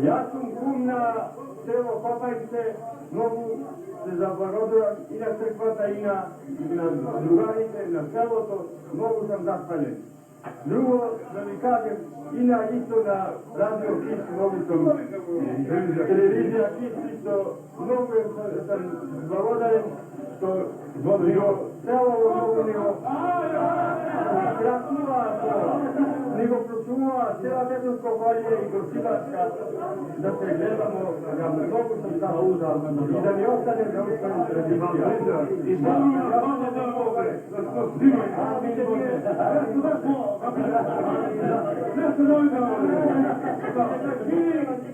Јас сум кум на село Копајце, многу се заблагодарам и на црквата и на другарите, на селото, многу сам захвален. Друго, да ви кажем, и на исто на радио Кис, многу сам телевизија Кис, исто многу сам благодарен, што село многу него прочуваа цела Петрско поле и Горчибачка да се гледамо, да многу сам зауда и да ни остане за устана традиција. И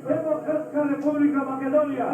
Демократска Република Македонија.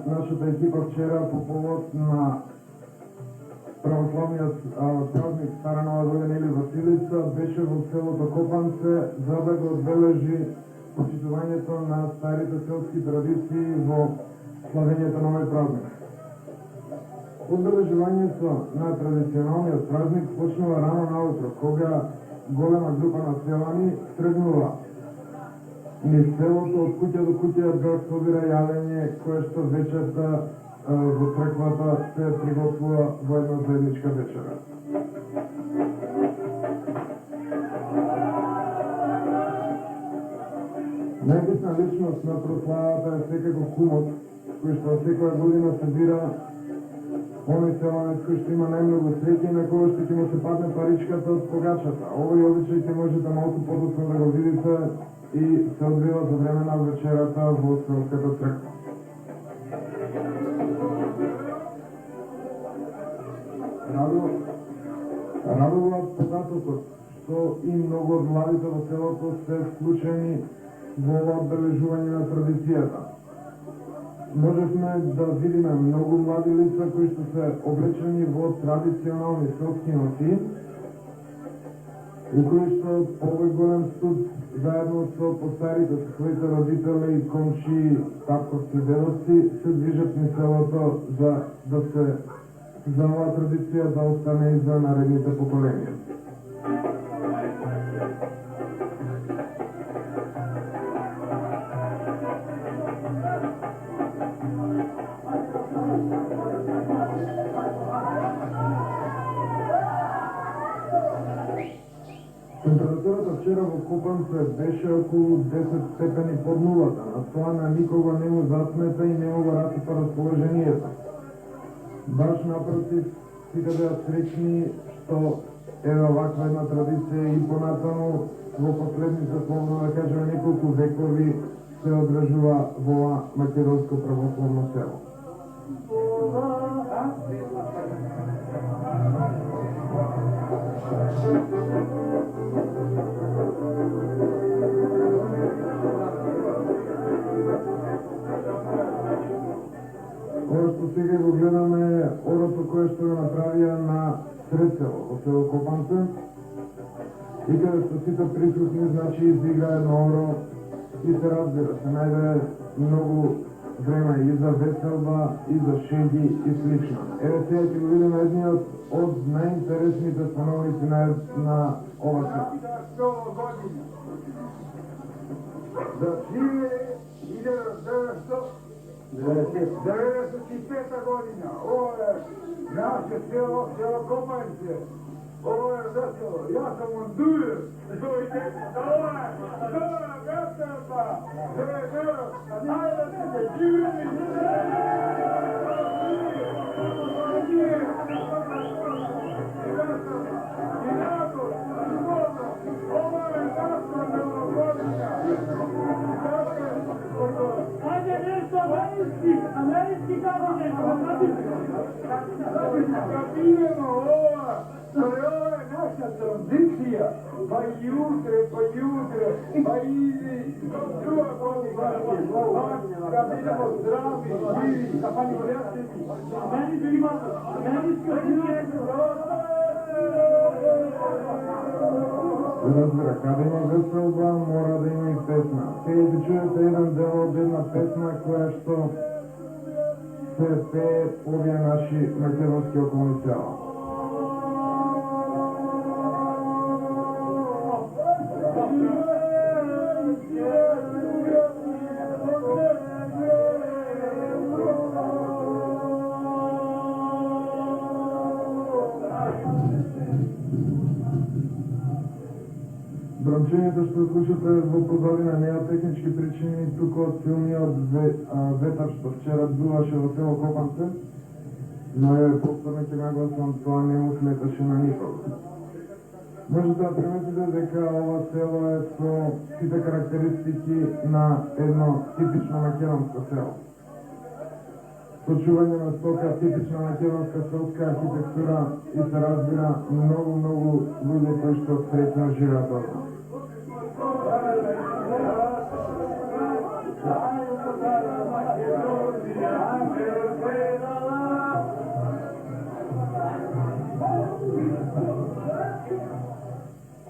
Нашата екипа вчера по повод на православниот празник Стара Нова година или Василица беше во селото Копанце за да го одбележи почитувањето на старите селски традиции во славењето на овој празник. Одбележувањето на традиционалниот празник почнува рано наутро, кога голема група на селани тргнува низ селото од куќа до куќа да собира јавење кое што вечерта во црквата се приготвува во една заедничка вечера. Најбитна личност на прославата е секако кумот, кој што секоја година собира оној селанец кој што има најмногу среќа и на кој што ќе му се падне паричката од погачата. Овој обичај ќе можете малку подоцна да го видите и се одвива за време на вечерата во селската црква. Радува податокот што и многу од младите во селото се вклучени во ова одбележување на традицијата. Можевме да видиме многу млади лица кои што се облечени во традиционални селски носи и кои што овој голем студ заедно со постарите, со своите родители, комши, татковци, дедовци се движат низ селото за да се за оваа традиција да остане и за наредните поколенија. Температурата вчера во Копанце беше околу 10 степени под нулата, а тоа на никого не му засмета и не му го расипа расположението. Баш напротив, сите беа среќни што еве оваква една традиција и понатаму во последните, слободно да кажеме, неколку векови се одржува во ова македонско православно село. Ова што сега го гледаме орото кое што го направија на сред село, во село Копанце, и каде што сите присутни, значи, изигра едно оро и се разбира, се најде многу време и за веселба, и за шеги и слично. Еве сега ќе го видиме едниот од најинтересните становници на ова село. Да живе 1995 година. Ова е наше село, село Копанце. Ова е весело. Јас сум Ондујер. Дојде, ова е веселба. Ајде да живеме. Амерички кабинет, Кабинемо ова, ова е наша традиција, па јутре, па иди, друга година, да бидемо здрави, живи, да па ни врјатели. Мени се има, мени се Разбира, каде има веселба, мора да има и песна. Сега ќе чуете еден дел од една песна која што се пее овие наши македонски околни села. Бранчењето што слушате во позадина не е технички причини, туку од силниот ветар што вчера дуваше во село Копанце, но повторно ќе нагласам, тоа не му сметаше на никого. Можете да приметите дека ова село е со сите карактеристики на едно типично македонско село. Сочување на стока, типична македонска селска архитектура и се разбира многу луѓе кои што среќно живеат овде.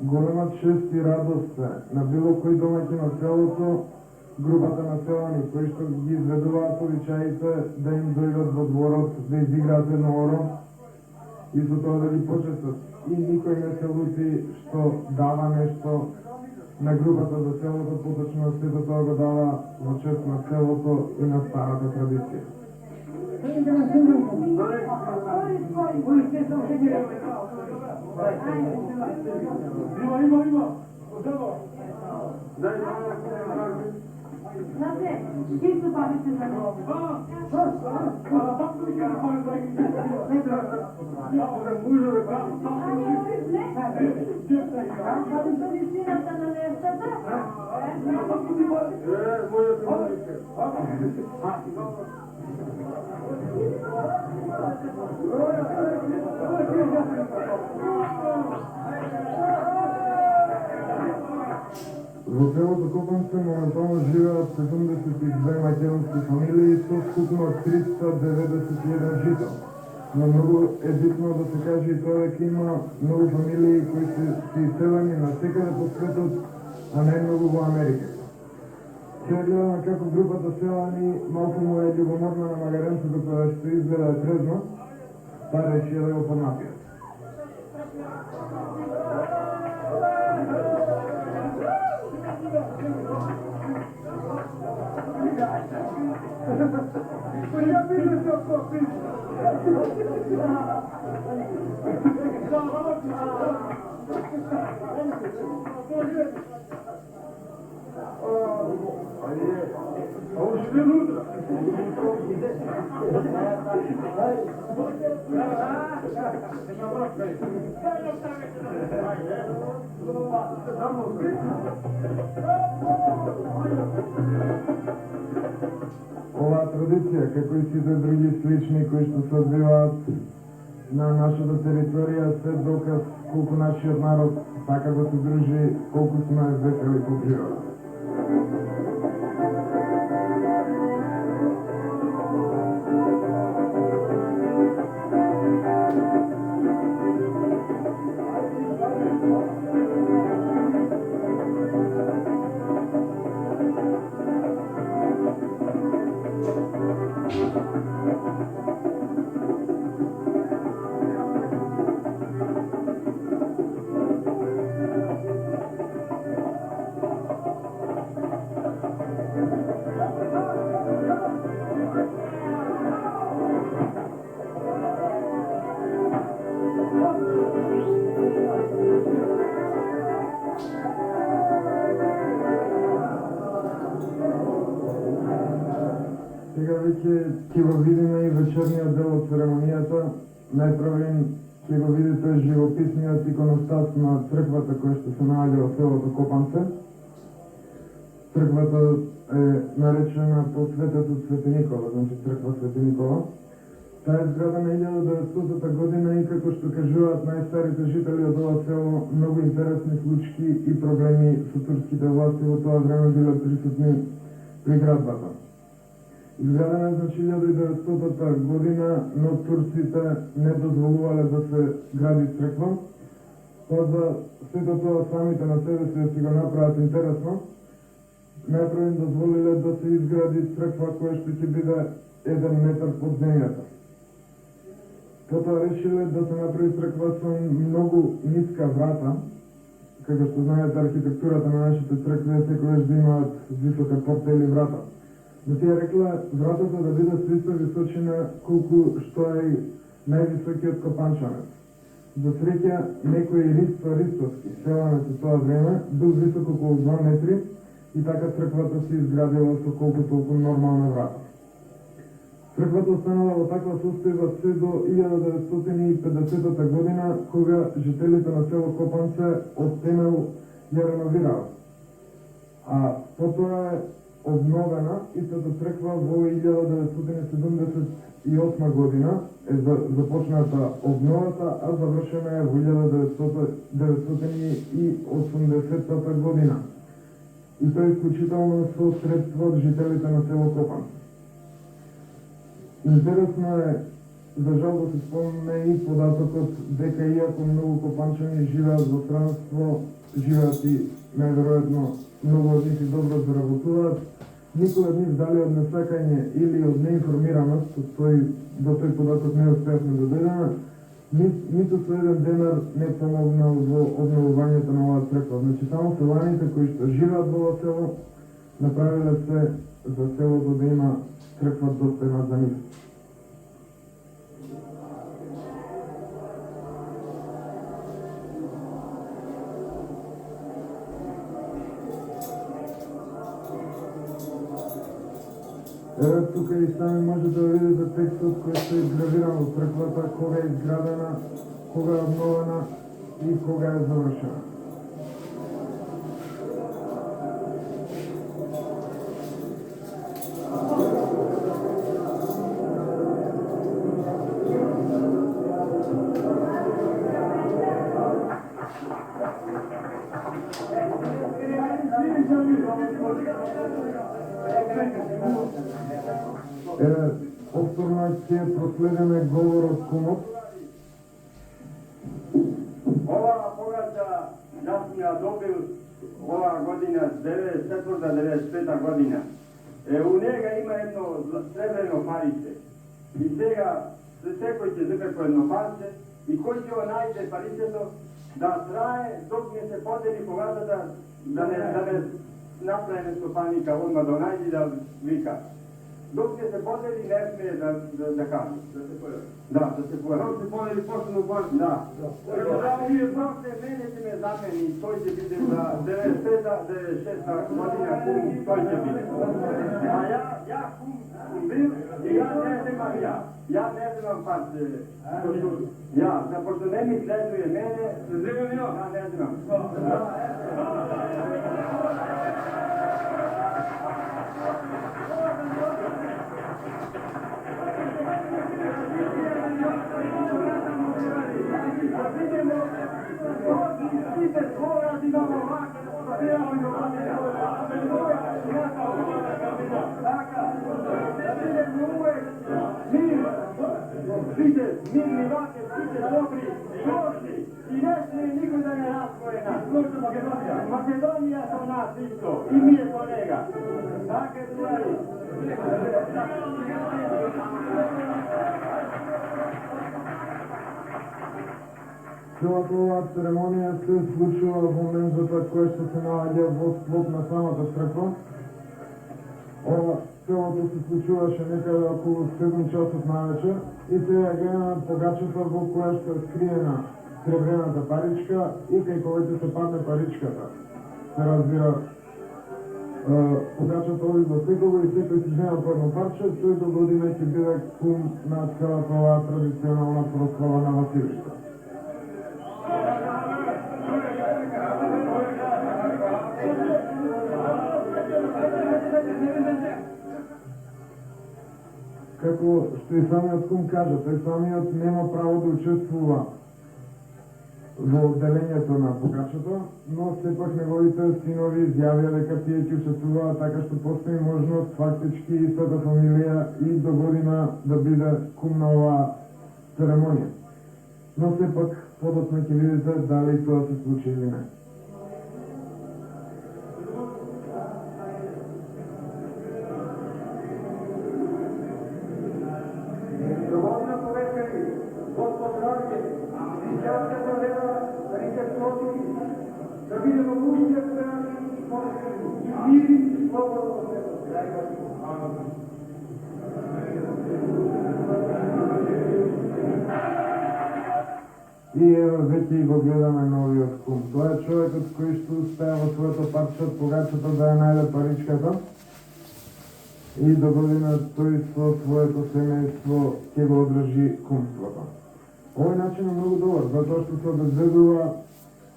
Голема чест и радост е на било кој домаќин на селото, групата на селани кои што ги изведуваат обичаите да им дојдат во дворот, да изиграат едно оро и со тоа да ги почестат. И никој не се лути што дава нешто на групата за селото, поточно сето тоа го дава во чест на селото и на старата традиција. Има. Знаете, чисто бавите за него. Традицијата на нещата? Во селото Копанце моментално живеат 72 македонски фамилии со скупно 391 жител. Но многу е битно да се каже и тоа дека има многу фамилии кои се иселени насекаде по светот, а најмногу во Америка. Сега гледаме како групата селани малку му е љубоморна на магаренцето кога што изгледа е трезно па решија да го понапијат. Оваа традиција, како и сите други слични кои што се одвиваат на нашата територија, се доказ колку нашиот народ така да се дружи, колку сме весели по природа. Сега веќе ќе го видиме и вечерниот дел од церемонијата. Најпрвен ќе го видите живописниот иконостас на црквата која што се наоѓа во селото Копанце. Црквата е наречена по светецот Свети Никола, значи црква Свети Никола. Таа е изградена 1900 година и како што кажуваат најстарите жители од ова село, многу интересни случаи и проблеми со турските власти во тоа време биле присутни при градбата. Изградена е значи 1900 година, но турците не дозволувале да се гради црква. Па за сето тоа самите на себе си да си го направат интересно, најпрво дозволиле да се изгради црква која што ќе биде 1 метар под земјата. Потоа решиле да се направи црква со многу ниска врата, како што знаете архитектурата на нашите цркви е секогаш да имаат висока порта или врата. Но тие рекле вратата да биде со иста височина колку што е највисокиот Копанчанец. За среќа, некој Ристовски селанец во тоа време бил висок околу 2 метри и така црквата се изградила со колку толку нормална врата. Црквата останала во таква состојба се до 1950 година, кога жителите на село Копанце од темел ја реновираа. А потоа е обновена истата црква во 1978 година е започната обновата, а завршена е во 1980 година. И тоа е исклучително со средства од жителите на село Копанце. Интересно е, за жал да се спомне и податокот дека иако многу копанчани живеат во странство, живеат и најверојатно многу од нив и добро заработуваат, никој од нив дали од несакање или од неинформираност, до тој податок не успеавме да дојдеме, ниту со еден денар не помогнал во обновувањето на оваа црква. Значи само селаните кои што живеат во ова село направиле се за селото да има црква достојна за нив. Еве тука и сами можете да видите текстот кој што е гравиран во црквата, кога е изградена, кога е обновена и кога е завршена. Повторно ќе проследиме говорот кумот. Оваа погаќа јас ми ја добил оваа година 94-95 година. У нега има едно сребрено парице. И сега секој ќе земе по едно парче и кој ќе го најде паричето да трае док не се подели погадата да не направи нешто паника, одма да најде да вика. Док не се подели не смее да каже. Да се појави. Док се подели почнено парче. Да. Вие просто мене ќе ме замени, тој ќе биде за 96-та година кум, тој ќе биде. А ја кум бил и ја не земам ја. Ја не земам парче. Ја, пошто не ми следуе мене, ја не земам. Mirni vake, sviđe dobri, složni i ne smije niko da ne raskoje nas. Makedonija su nas isto i mi je kolega. Tako je stvari. Целата оваа церемонија се случува во мензата која што се наоѓа во склоп на самата црква. Целото се случуваше некаде околу 7 часот навечер и сега гледаме погачата во која што е скриена сребрената паричка и кај којато се падне паричката. Се разбира, погачата оди до секој и секој си взема по едно парче, тој до година ќе биде кум на целата оваа традиционална прослава на Василиште. Како што и самиот кум кажа, тој самиот нема право да учествува во делењето на погачето, но сепак неговите синови изјавија дека тие ќе учествуваат, така што постои можност фактички истата фамилија и до година да биде кум на оваа церемонија. Но сепак подоцна ќе видите дали тоа се случи или не. И ево веќе го гледаме новиот кум. Тоа е човекот кој што успеа во своето парче од погачето да ја најде паричката и до година тој со своето семејство ќе го одржи кумството. Овој начин е многу добар, затоа што се обезбедува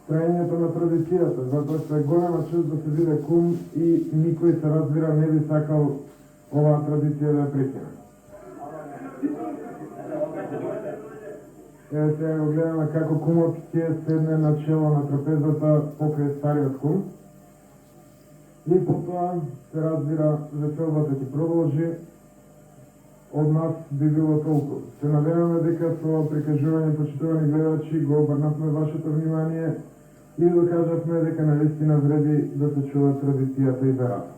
траењето на традицијата, затоа што е голема чест да се биде кум и никој се разбира не би сакал оваа традиција да ја прекине. Еве сега го гледаме како кумот ќе седне на чело на трапезата покрај стариот кум. И потоа се разбира веселбата ќе продолжи. Од нас би било толку. Се надеваме дека со ова прикажување, почитувани гледачи, го обрнавме вашето внимание и докажавме дека навистина вреди да се чува традицијата и верата.